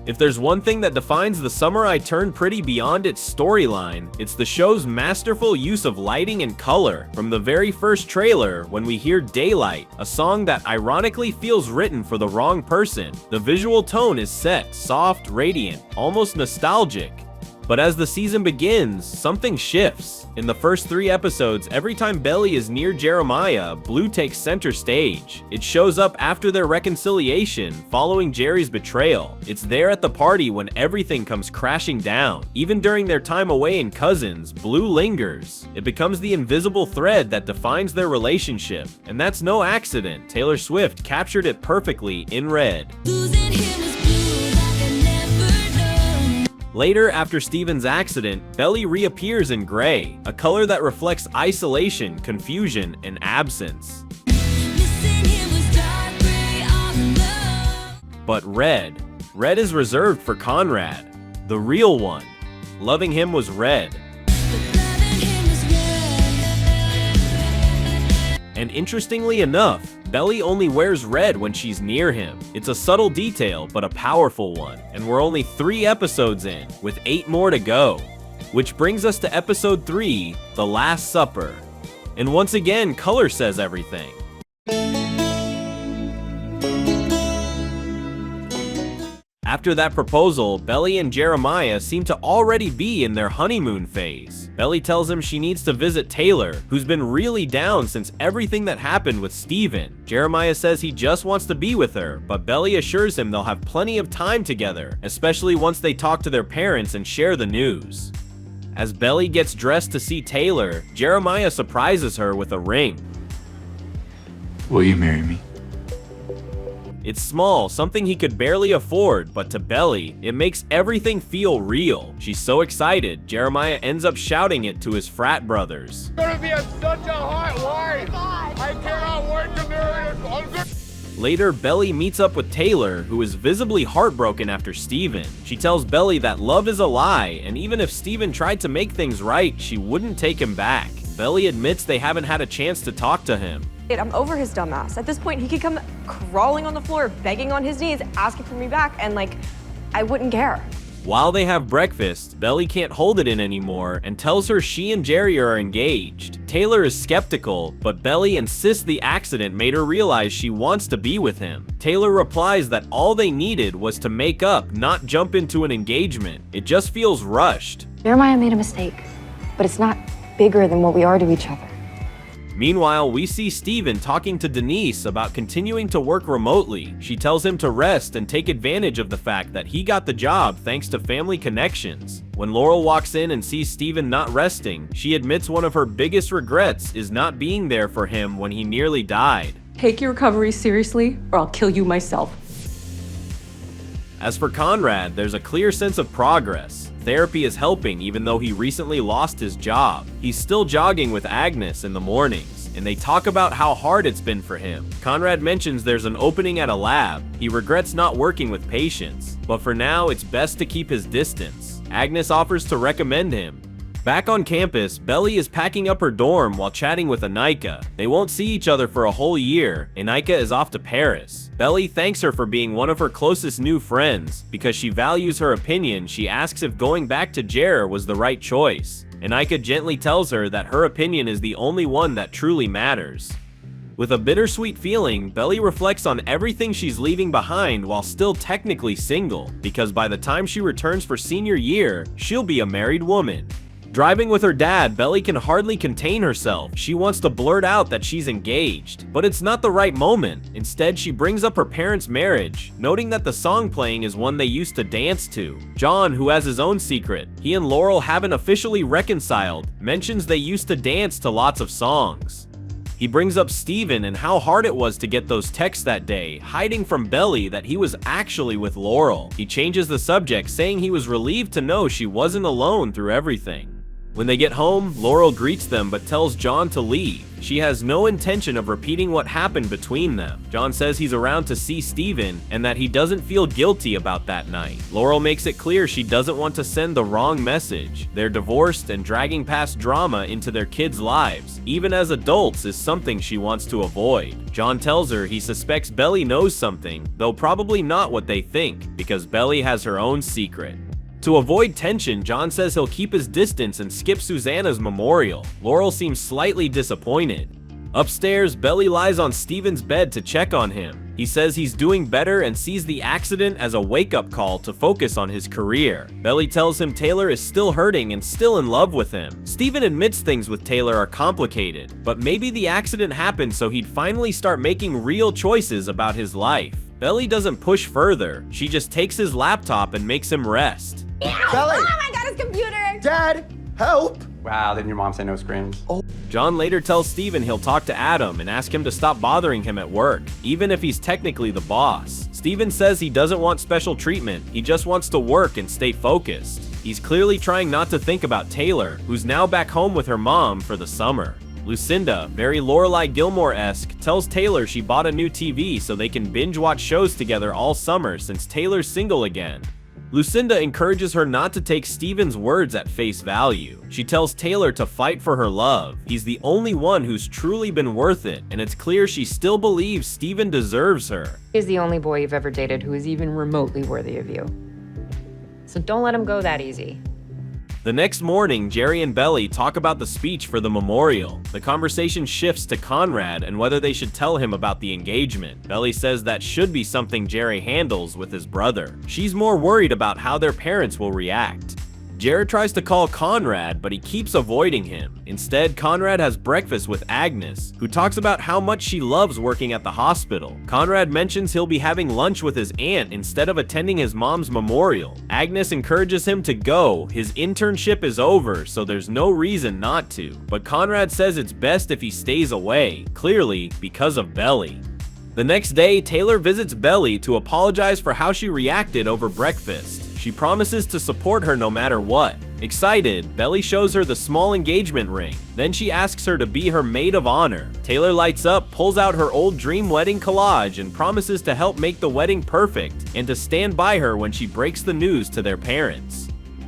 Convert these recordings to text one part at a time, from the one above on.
If there's one thing that defines The Summer I Turned Pretty beyond its storyline, it's the show's masterful use of lighting and color. From the very first trailer, when we hear Daylight, a song that ironically feels written for the wrong person, the visual tone is set, soft, radiant, almost nostalgic. But as the season begins, something shifts. In the first 3 episodes, every time Belly is near Jeremiah, blue takes center stage. It shows up after their reconciliation, following Jerry's betrayal. It's there at the party when everything comes crashing down. Even during their time away in Cousins, blue lingers. It becomes the invisible thread that defines their relationship. And that's no accident. Taylor Swift captured it perfectly in Red. Later, after Steven's accident, Belly reappears in gray, a color that reflects isolation, confusion, and absence. But red is reserved for Conrad, the real one. Loving him was red. And interestingly enough, Belly only wears red when she's near him. It's a subtle detail, but a powerful one. And we're only 3 episodes in, with 8 more to go. Which brings us to episode 3, The Last Supper. And once again, color says everything. After that proposal, Belly and Jeremiah seem to already be in their honeymoon phase. Belly tells him she needs to visit Taylor, who's been really down since everything that happened with Steven. Jeremiah says he just wants to be with her, but Belly assures him they'll have plenty of time together, especially once they talk to their parents and share the news. As Belly gets dressed to see Taylor, Jeremiah surprises her with a ring. Will you marry me? It's small, something he could barely afford, but to Belly, it makes everything feel real. She's so excited, Jeremiah ends up shouting it to his frat brothers. It's gonna be such a hot wife! I cannot wait to marry this. Later, Belly meets up with Taylor, who is visibly heartbroken after Steven. She tells Belly that love is a lie, and even if Steven tried to make things right, she wouldn't take him back. Belly admits they haven't had a chance to talk to him. I'm over his dumb ass. At this point, he could come crawling on the floor, begging on his knees, asking for me back, and I wouldn't care. While they have breakfast, Belly can't hold it in anymore and tells her she and Jerry are engaged. Taylor is skeptical, but Belly insists the accident made her realize she wants to be with him. Taylor replies that all they needed was to make up, not jump into an engagement. It just feels rushed. Jeremiah made a mistake, but it's not bigger than what we are to each other. Meanwhile, we see Steven talking to Denise about continuing to work remotely. She tells him to rest and take advantage of the fact that he got the job thanks to family connections. When Laurel walks in and sees Steven not resting, she admits one of her biggest regrets is not being there for him when he nearly died. Take your recovery seriously, or I'll kill you myself. As for Conrad, there's a clear sense of progress. Therapy is helping even though he recently lost his job. He's still jogging with Agnes in the mornings, and they talk about how hard it's been for him. Conrad mentions there's an opening at a lab. He regrets not working with patients, but for now it's best to keep his distance. Agnes offers to recommend him. Back on campus, Belly is packing up her dorm while chatting with Anika. They won't see each other for a whole year. Anika is off to Paris. Belly thanks her for being one of her closest new friends. Because she values her opinion, she asks if going back to Jer was the right choice. Anika gently tells her that her opinion is the only one that truly matters. With a bittersweet feeling, Belly reflects on everything she's leaving behind while still technically single, because by the time she returns for senior year, she'll be a married woman. Driving with her dad, Belly can hardly contain herself. She wants to blurt out that she's engaged, but it's not the right moment. Instead, she brings up her parents' marriage, noting that the song playing is one they used to dance to. John, who has his own secret, he and Laurel haven't officially reconciled, mentions they used to dance to lots of songs. He brings up Steven and how hard it was to get those texts that day, hiding from Belly that he was actually with Laurel. He changes the subject, saying he was relieved to know she wasn't alone through everything. When they get home, Laurel greets them but tells John to leave. She has no intention of repeating what happened between them. John says he's around to see Steven and that he doesn't feel guilty about that night. Laurel makes it clear she doesn't want to send the wrong message. They're divorced, and dragging past drama into their kids' lives, even as adults, is something she wants to avoid. John tells her he suspects Belly knows something, though probably not what they think, because Belly has her own secret. To avoid tension, John says he'll keep his distance and skip Susanna's memorial. Laurel seems slightly disappointed. Upstairs, Belly lies on Steven's bed to check on him. He says he's doing better and sees the accident as a wake-up call to focus on his career. Belly tells him Taylor is still hurting and still in love with him. Steven admits things with Taylor are complicated, but maybe the accident happened so he'd finally start making real choices about his life. Belly doesn't push further. She just takes his laptop and makes him rest. Belly! Mom, I got his computer! Dad, help! Wow, didn't your mom say no screams? John later tells Steven he'll talk to Adam and ask him to stop bothering him at work, even if he's technically the boss. Steven says he doesn't want special treatment, he just wants to work and stay focused. He's clearly trying not to think about Taylor, who's now back home with her mom for the summer. Lucinda, very Lorelai Gilmore-esque, tells Taylor she bought a new TV so they can binge-watch shows together all summer since Taylor's single again. Lucinda encourages her not to take Steven's words at face value. She tells Taylor to fight for her love. He's the only one who's truly been worth it, and it's clear she still believes Steven deserves her. He's the only boy you've ever dated who is even remotely worthy of you. So don't let him go that easy. The next morning, Jerry and Belly talk about the speech for the memorial. The conversation shifts to Conrad and whether they should tell him about the engagement. Belly says that should be something Jerry handles with his brother. She's more worried about how their parents will react. Jared tries to call Conrad, but he keeps avoiding him. Instead, Conrad has breakfast with Agnes, who talks about how much she loves working at the hospital. Conrad mentions he'll be having lunch with his aunt instead of attending his mom's memorial. Agnes encourages him to go. His internship is over, so there's no reason not to. But Conrad says it's best if he stays away, clearly because of Belly. The next day, Taylor visits Belly to apologize for how she reacted over breakfast. She promises to support her no matter what. Excited, Belly shows her the small engagement ring. Then she asks her to be her maid of honor. Taylor lights up, pulls out her old dream wedding collage, and promises to help make the wedding perfect and to stand by her when she breaks the news to their parents.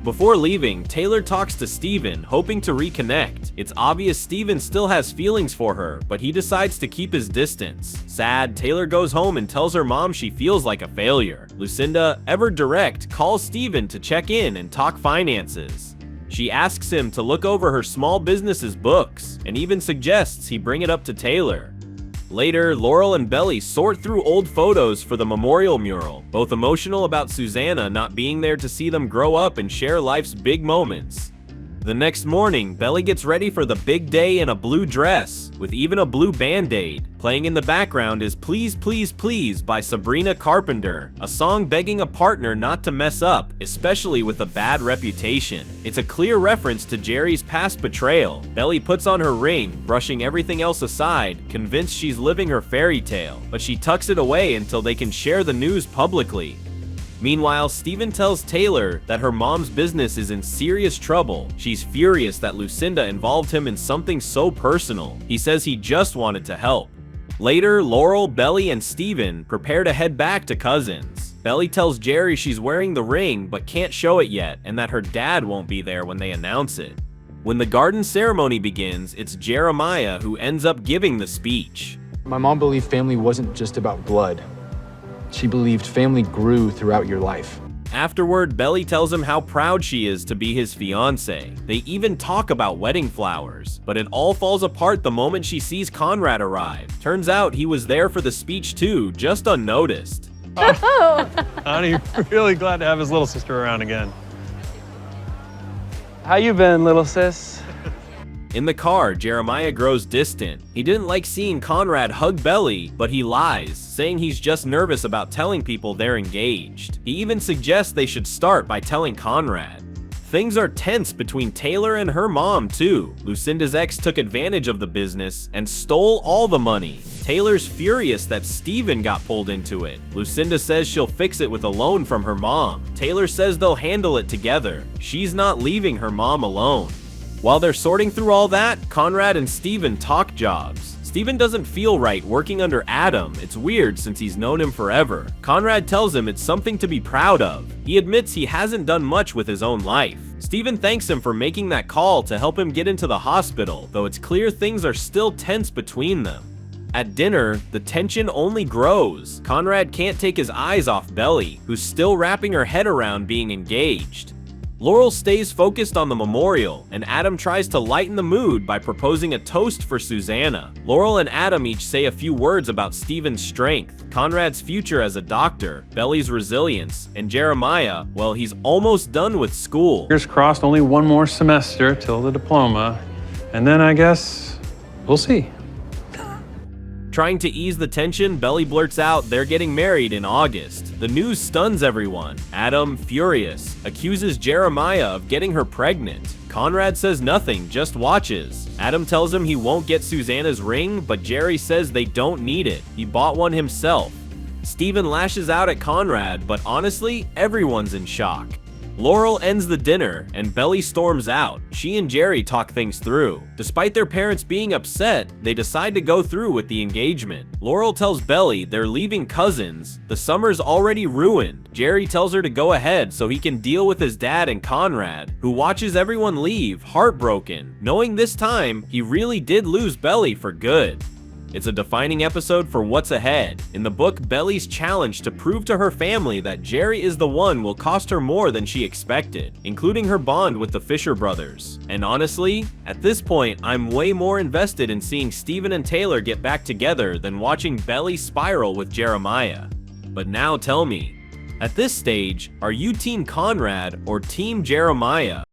Before leaving, Taylor talks to Steven, hoping to reconnect. It's obvious Steven still has feelings for her, but he decides to keep his distance. Sad, Taylor goes home and tells her mom she feels like a failure. Lucinda, ever direct, calls Steven to check in and talk finances. She asks him to look over her small business's books, and even suggests he bring it up to Taylor. Later, Laurel and Belly sort through old photos for the memorial mural, both emotional about Susanna not being there to see them grow up and share life's big moments. The next morning, Belly gets ready for the big day in a blue dress, with even a blue band-aid. Playing in the background is Please Please Please by Sabrina Carpenter, a song begging a partner not to mess up, especially with a bad reputation. It's a clear reference to Jerry's past betrayal. Belly puts on her ring, brushing everything else aside, convinced she's living her fairy tale, but she tucks it away until they can share the news publicly. Meanwhile, Steven tells Taylor that her mom's business is in serious trouble. She's furious that Lucinda involved him in something so personal. He says he just wanted to help. Later, Laurel, Belly, and Steven prepare to head back to Cousins. Belly tells Jerry she's wearing the ring but can't show it yet, and that her dad won't be there when they announce it. When the garden ceremony begins, it's Jeremiah who ends up giving the speech. My mom believed family wasn't just about blood. She believed family grew throughout your life. Afterward, Belly tells him how proud she is to be his fiancé. They even talk about wedding flowers, but it all falls apart the moment she sees Conrad arrive. Turns out he was there for the speech too, just unnoticed. Honey, really glad to have his little sister around again. How you been, little sis? In the car, Jeremiah grows distant. He didn't like seeing Conrad hug Belly, but he lies, saying he's just nervous about telling people they're engaged. He even suggests they should start by telling Conrad. Things are tense between Taylor and her mom too. Lucinda's ex took advantage of the business and stole all the money. Taylor's furious that Steven got pulled into it. Lucinda says she'll fix it with a loan from her mom. Taylor says they'll handle it together. She's not leaving her mom alone. While they're sorting through all that, Conrad and Steven talk jobs. Steven doesn't feel right working under Adam. It's weird since he's known him forever. Conrad tells him it's something to be proud of. He admits he hasn't done much with his own life. Steven thanks him for making that call to help him get into the hospital, though it's clear things are still tense between them. At dinner, the tension only grows. Conrad can't take his eyes off Belly, who's still wrapping her head around being engaged. Laurel stays focused on the memorial, and Adam tries to lighten the mood by proposing a toast for Susanna. Laurel and Adam each say a few words about Steven's strength, Conrad's future as a doctor, Belly's resilience, and Jeremiah, well, he's almost done with school. Fingers crossed, only one more semester till the diploma. And then I guess we'll see. Trying to ease the tension, Belly blurts out they're getting married in August. The news stuns everyone. Adam, furious, accuses Jeremiah of getting her pregnant. Conrad says nothing, just watches. Adam tells him he won't get Susanna's ring, but Jerry says they don't need it. He bought one himself. Steven lashes out at Conrad, but honestly, everyone's in shock. Laurel ends the dinner, and Belly storms out. She and Jerry talk things through. Despite their parents being upset, they decide to go through with the engagement. Laurel tells Belly they're leaving cousins. The summer's already ruined. Jerry tells her to go ahead so he can deal with his dad and Conrad, who watches everyone leave, heartbroken, knowing this time he really did lose Belly for good. It's a defining episode for what's ahead. In the book, Belly's challenge to prove to her family that Jerry is the one will cost her more than she expected, including her bond with the Fisher brothers. And honestly, at this point, I'm way more invested in seeing Steven and Taylor get back together than watching Belly spiral with Jeremiah. But now tell me, at this stage, are you Team Conrad or Team Jeremiah?